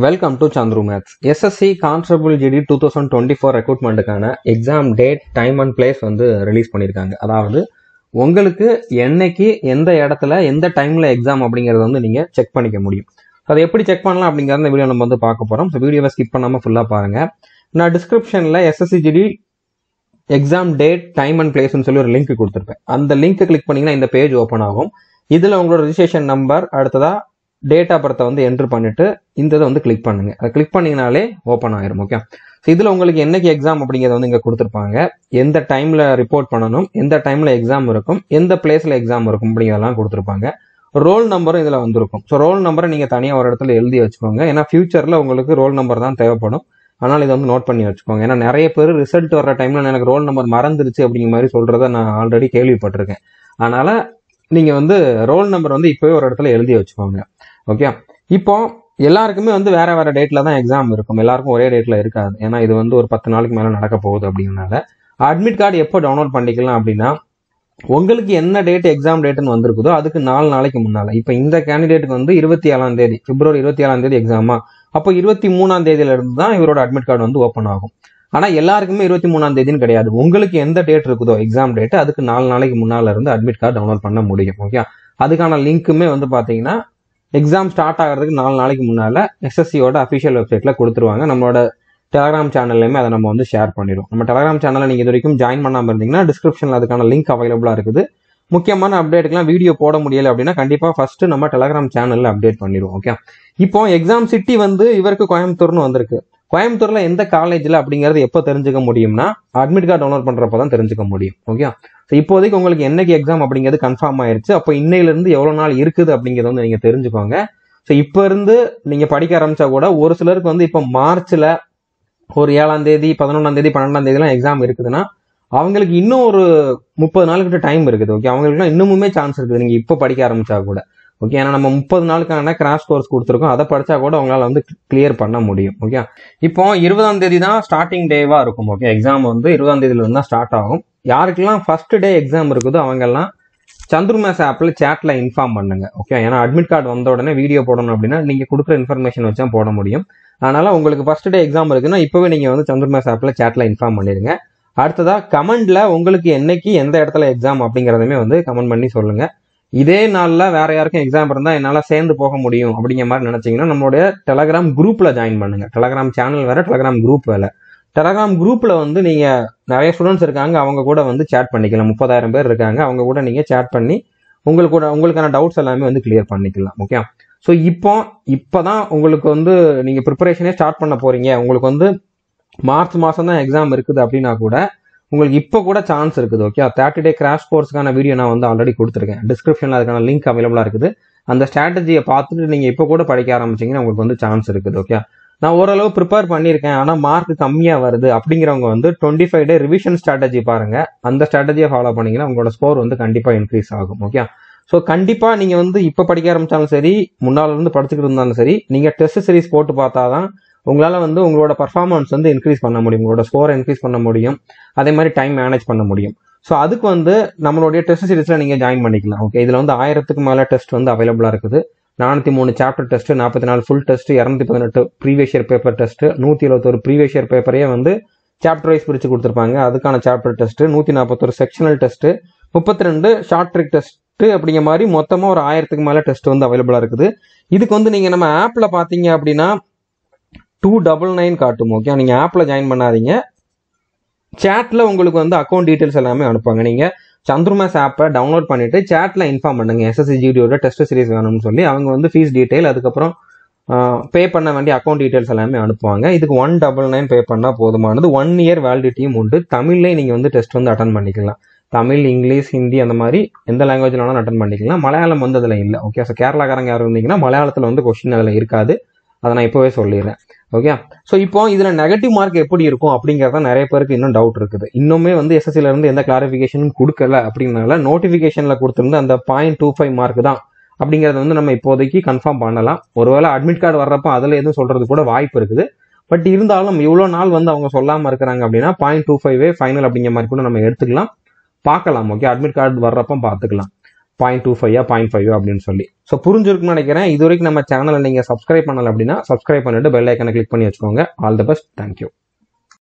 Welcome to Chandru maths. SSC constable GD 2024 ரெக்ரூட்மெண்ட்டுக்கான exam date, time and place வந்து release பண்ணியிருக்காங்க. அதாவது உங்களுக்கு என்னைக்கு எந்த இடத்துல எந்த டைம்ல எக்ஸாம் அப்படிங்கறத வந்து நீங்க செக் பண்ணிக்க முடியும். அதை எப்படி செக் பண்ணலாம் அப்படிங்கறத இந்த வீடியோ நம்ம வந்து பார்க்க போறோம். ஸோ வீடியோவை ஸ்கிப் பண்ணாம ஃபுல்லா பாருங்க. நான் டிஸ்கிரிப்ஷன்ல SSC GD exam date, time and பிளேஸ்னு சொல்லி ஒரு லிங்க் கொடுத்துருப்பேன். அந்த லிங்க் கிளிக் பண்ணீங்கன்னா இந்த பேஜ் ஓப்பன் ஆகும். இதுல உங்களோட ரிஜிஸ்ட்ரேஷன் நம்பர், அடுத்ததா டேட் ஆஃப் பர்த்தை வந்து என்ட்ரு பண்ணிட்டு இந்த இதை வந்து கிளிக் பண்ணுங்க. அதை கிளிக் பண்ணீங்கனாலே ஓப்பன் ஆயிரும். ஓகே, ஸோ இதுல உங்களுக்கு என்னைக்கு எக்ஸாம் அப்படிங்கிறத வந்து இங்க கொடுத்துருப்பாங்க. எந்த டைம்ல ரிப்போர்ட் பண்ணணும், எந்த டைம்ல எக்ஸாம் இருக்கும், எந்த பிளேஸ்ல எக்ஸாம் இருக்கும் அப்படிங்கிறதெல்லாம் கொடுத்துருப்பாங்க. ரோல் நம்பரும் இதுல வந்திருக்கும். ஸோ ரோல் நம்பரை நீங்க தனியா ஒரு இடத்துல எழுதி வச்சுக்கோங்க. ஏன்னா ஃபியூச்சர்ல உங்களுக்கு ரோல் நம்பர் தான் தேவைப்படும். அதனால இதை வந்து நோட் பண்ணி வச்சுக்கோங்க. ஏன்னா நிறைய பேர் ரிசல்ட் வர்ற டைம்ல எனக்கு ரோல் நம்பர் மறந்துருச்சு அப்படிங்கிற மாதிரி சொல்றத நான் ஆல்ரெடி கேள்விப்பட்டிருக்கேன். அதனால நீங்க வந்து ரோல் நம்பர் வந்து இப்பவே ஒரு இடத்துல எழுதி வச்சுக்கோங்க. ஓகே, இப்போ எல்லாருக்குமே வந்து வேற வேற டேட்ல தான் எக்ஸாம் இருக்கும். எல்லாருக்கும் ஒரே டேட்ல இருக்காது. ஏன்னா இது வந்து ஒரு 10 நாளைக்கு மேல நடக்க போகுது அப்படிங்கறனால அட்மிட் கார்டு எப்போ டவுன்லோட் பண்ணிக்கலாம் அப்படின்னா, உங்களுக்கு என்ன டேட் எக்ஸாம் டேட்னு வந்திருக்குதோ அதுக்கு 4 நாளைக்கு முன்னால. இப்போ இந்த கேண்டிடேட்டுக்கு வந்து 27ஆம் தேதி, பிப்ரவரி 27ஆம் தேதி எக்ஸாமா, அப்போ 23ஆம் தேதியில இருந்து தான் இவரோட அட்மிட் கார்டு வந்து ஓப்பன் ஆகும். ஆனா எல்லாருக்குமே 23ஆம் தேதின்னு கிடையாது. உங்களுக்கு எந்த டேட் இருக்குதோ எக்ஸாம் டேட், அதுக்கு 4 நாளைக்கு முன்னால இருந்து அட்மிட் கார்டு டவுன்லோட் பண்ண முடியும். ஓகே, அதுக்கான லிங்க்குமே வந்து பாத்தீங்கன்னா எக்ஸாம் ஸ்டார்ட் ஆகிறதுக்கு 4 நாளைக்கு முன்னால எஸ்எஸ்சியோட அஃபிஷியல் வெப்சைட்ல கொடுத்துருவாங்க. நம்மளோட டெலகிராம் சேனல்லையுமே அதை நம்ம வந்து ஷேர் பண்ணிடுவோம். நம்ம டெலகிராம் சேனல்ல நீங்க இது வரைக்கும் ஜாயின் பண்ணாம இருந்தீங்கன்னா டிஸ்கிரிப்ஷன்ல அதுக்கான லிங்க் அவைலபிளா இருக்குது. முக்கியமான அப்டேட்டுக்குலாம் வீடியோ போட முடியல அப்படின்னா கண்டிப்பா ஃபர்ஸ்ட் நம்ம டெலகிராம் சேனல்ல அப்டேட் பண்ணிடுவோம். ஓகே, இப்போ எக்ஸாம் சிட்டி வந்து இவருக்கு கோயம்புத்தூர்னு வந்திருக்கு. கோயம்புத்தூர்ல எந்த காலேஜ்ல அப்படிங்கறது எப்போ தெரிஞ்சுக்க முடியும்னா அட்மிட் கார்டு டவுன்லோட் பண்றப்பதான் தெரிஞ்சுக்க முடியும். ஓகே, இப்போதைக்கு உங்களுக்கு என்னைக்கு எக்ஸாம் அப்படிங்கிறது கன்ஃபார்ம் ஆயிருச்சு. அப்போ இன்னையில இருந்து எவ்வளவு நாள் இருக்குது அப்படிங்கறத வந்து நீங்க தெரிஞ்சுக்கோங்க. ஸோ இப்போ இருந்து நீங்க படிக்க ஆரம்பிச்சா கூட ஒரு சிலருக்கு வந்து இப்போ மார்ச்ல ஒரு 7ஆம் தேதி, 11ஆம் தேதி, 12ஆம் தேதி எல்லாம் எக்ஸாம் இருக்குதுன்னா அவங்களுக்கு இன்னும் ஒரு 30 நாளுக்கு டைம் இருக்குது. ஓகே, அவங்களுக்கு இன்னுமுமே சான்ஸ் இருக்குது நீங்க இப்போ படிக்க ஆரம்பிச்சா கூட. ஓகே, ஏன்னா நம்ம 30 நாளுக்கான கிராஷ் கோர்ஸ் கொடுத்துருக்கோம். அதை படிச்சா கூட உங்களால வந்து கிளியர் பண்ண முடியும். ஓகே, இப்போ 20ஆம் தேதி தான் ஸ்டார்டிங் டேவா இருக்கும். ஓகே, எக்ஸாம் வந்து 20ஆம் தேதியில இருந்து தான் ஸ்டார்ட் ஆகும். யாருக்கெல்லாம் ஃபர்ஸ்ட் டே எக்ஸாம் இருக்குதோ அவங்க எல்லாம் சந்துரு மேத்ஸ் ஆப்ல சேட்ல இன்ஃபார்ம் பண்ணுங்க. ஓகே, ஏன்னா அட்மிட் கார்டு வந்த உடனே வீடியோ போடணும் அப்படின்னா நீங்க கொடுக்குற இன்ஃபர்மேஷன் வச்சா போட முடியும். அதனால உங்களுக்கு ஃபர்ஸ்ட் டே எக்ஸாம் இருக்குன்னா இப்பவே நீங்க வந்து சந்துரு மேத்ஸ் ஆப்ல சேட்ல இன்ஃபார்ம் பண்ணிருங்க. அடுத்ததா கமெண்ட்ல உங்களுக்கு என்னைக்கு எந்த இடத்துல எக்ஸாம் அப்படிங்கறதுமே வந்து கமெண்ட் பண்ணி சொல்லுங்க. இதே நாள்ல வேற யாருக்கும் எக்ஸாம் இருந்தா என்னால சேர்ந்து போக முடியும் அப்படிங்கிற மாதிரி நினைச்சீங்கன்னா நம்மளுடைய டெலகிராம் குரூப்ல ஜாயின் பண்ணுங்க. டெலகிராம் சேனல் வேற, டெலகிராம் குரூப் வேற. டெலகிராம் குரூப்ல வந்து நீங்க நிறைய ஸ்டூடெண்ட்ஸ் இருக்காங்க, அவங்க கூட வந்து சேட் பண்ணிக்கலாம். 30,000 பேர் இருக்காங்க, அவங்க கூட நீங்க சேட் பண்ணி உங்களுக்கான டவுட்ஸ் எல்லாமே வந்து கிளியர் பண்ணிக்கலாம். ஓகே, ஸோ இப்போதான் உங்களுக்கு வந்து நீங்க ப்ரிப்பரேஷனே ஸ்டார்ட் பண்ண போறீங்க, உங்களுக்கு வந்து மார்ச் மாசம் தான் எக்ஸாம் இருக்குது அப்படின்னா கூட உங்களுக்கு இப்போ கூட சான்ஸ் இருக்குது. ஓகே, 30 டே கிராஷ் கோர்ஸ்க்கான வீடியோ நான் வந்து ஆல்ரெடி கொடுத்துருக்கேன். டிஸ்கிரிப்ஷன்ல அதுக்கான லிங்க் அவைலபிளா இருக்குது. அந்த ஸ்ட்ராட்டஜியை பார்த்துட்டு நீங்க இப்போ கூட படிக்க ஆரம்பிச்சீங்கன்னா உங்களுக்கு வந்து சான்ஸ் இருக்குது. ஓகே, நான் ஓரளவு ப்ரிப்பேர் பண்ணியிருக்கேன் ஆனா மார்க் கம்மியா வருது அப்படிங்கிறவங்க வந்து 25 டே ரிவிஷன் ஸ்ட்ராட்டஜி பாருங்க. அந்த ஸ்ட்ராட்டஜியை ஃபாலோ பண்ணீங்கன்னா உங்களோட ஸ்கோர் வந்து கண்டிப்பா இன்க்ரீஸ் ஆகும். ஓகே, ஸோ கண்டிப்பா நீங்க வந்து இப்ப படிக்க ஆரம்பிச்சாலும் சரி, முன்னால இருந்து படிச்சுக்கிட்டு இருந்தாலும் சரி, நீங்க டெஸ்ட் சீரிஸ் போட்டு பார்த்தாதான் உங்களால வந்து உங்களோட பர்ஃபார்மன்ஸ் வந்து இன்க்ரீஸ் பண்ண முடியும், உங்களோட ஸ்கோரை இன்க்ரீஸ் பண்ண முடியும், அதே மாதிரி டைம் மேனேஜ் பண்ண முடியும். ஸோ அதுக்கு வந்து நம்மளுடைய டெஸ்ட் சீரிஸ்ல நீங்க ஜாயின் பண்ணிக்கலாம். ஓகே, இதுல வந்து 1000க்கு மேல டெஸ்ட் வந்து அவைலபிளா இருக்குது. 403 chapter test, 44 full test, 218 previous year paper test, 171 previous year பேப்பரையே வந்து சாப்டர் வைஸ் பிரிச்சு கொடுத்துருப்பாங்க. அதுக்கான chapter test, 141 sectional test, 32 short trick test அப்படிங்கிற மாதிரி மொத்தமா ஒரு 1000க்கு மேல டெஸ்ட் வந்து அவைலபிளா இருக்குது. இதுக்கு வந்து நீங்க நம்ம ஆப்ல பாத்தீங்க அப்படின்னா 299 காட்டும். ஓகே, நீங்க ஆப்ல ஜாயின் பண்ணாதீங்க, சேட்ல உங்களுக்கு வந்து அக்கௌண்ட் டீடைல்ஸ் எல்லாமே அனுப்புவாங்க. நீங்க சந்துரு மேத்ஸ் ஆப்பை டவுன்லோட் பண்ணிட்டு சேட்ல இன்ஃபார்ம் பண்ணுங்க எஸ்எஸ்சி ஜிடியோட டெஸ்ட் சீரிஸ் வேணும்னு சொல்லி. அவங்க வந்து ஃபீஸ் டீடைல், அதுக்கப்புறம் பே பண்ண வேண்டிய அக்கௌண்ட் டீடைல்ஸ் எல்லாமே அனுப்புவாங்க. இதுக்கு 199 பே பண்ணா போதுமானது. 1 இயர் வேலிடிட்டியும் உண்டு. தமிழ்லேயே நீங்க வந்து டெஸ்ட் வந்து அட்டன் பண்ணிக்கலாம். தமிழ், இங்கிலீஷ், ஹிந்தி அந்த மாதிரி எந்த லாங்குவேஜ்ல வேணாலும் அட்டன் பண்ணிக்கலாம். மலையாளம் வந்து அதுல இல்லை. ஓகே, ஸோ கேரளாக்காரங்க யாரும் இருந்தீங்கன்னா மலையாளத்துல வந்து கொஸ்டின் அதுல இருக்காது. அதை நான் இப்பவே சொல்லிடுறேன். ஓகே, ஸோ இப்போ இதுல நெகட்டிவ் மார்க் எப்படி இருக்கும் அப்படிங்கறத நிறைய பேருக்கு இன்னும் டவுட் இருக்குது. இன்னுமே வந்து எஸ்எஸ்சில இருந்து எந்த கிளாரிபிகேஷனும் கொடுக்கல அப்படின்னால நோட்டிபிகேஷன்ல கொடுத்திருந்த அந்த 0.25 மார்க் தான் அப்படிங்கறத வந்து நம்ம இப்போதைக்கு கன்ஃபார்ம் பண்ணலாம். ஒருவேளை அட்மிட் கார்டு வர்றப்ப அதுல எதுவும் சொல்றது கூட வாய்ப்பு இருக்குது. பட் இருந்தாலும் இவ்வளவு நாள் வந்து அவங்க சொல்லாம இருக்கிறாங்க அப்படின்னா 0.25 ஃபைனல் அப்படிங்கிற மாதிரி கூட நம்ம எடுத்துக்கலாம், பார்க்கலாம். ஓகே, அட்மிட் கார்டு வர்றப்ப பார்த்துக்கலாம். 0.25 0.5 அப்படின்னு சொல்லி. ஸோ புரிஞ்சிருக்குன்னு நினைக்கிறேன். இது வரைக்கும் நம்ம சேனலை நீங்கள் சப்ஸ்கிரைப் பண்ணலை அப்படின்னா சப்ஸ்கிரைப் பண்ணிட்டு பெல் ஐக்கனை கிளிக் பண்ணி வச்சுக்கோங்க. All the best. தேங்க்யூ.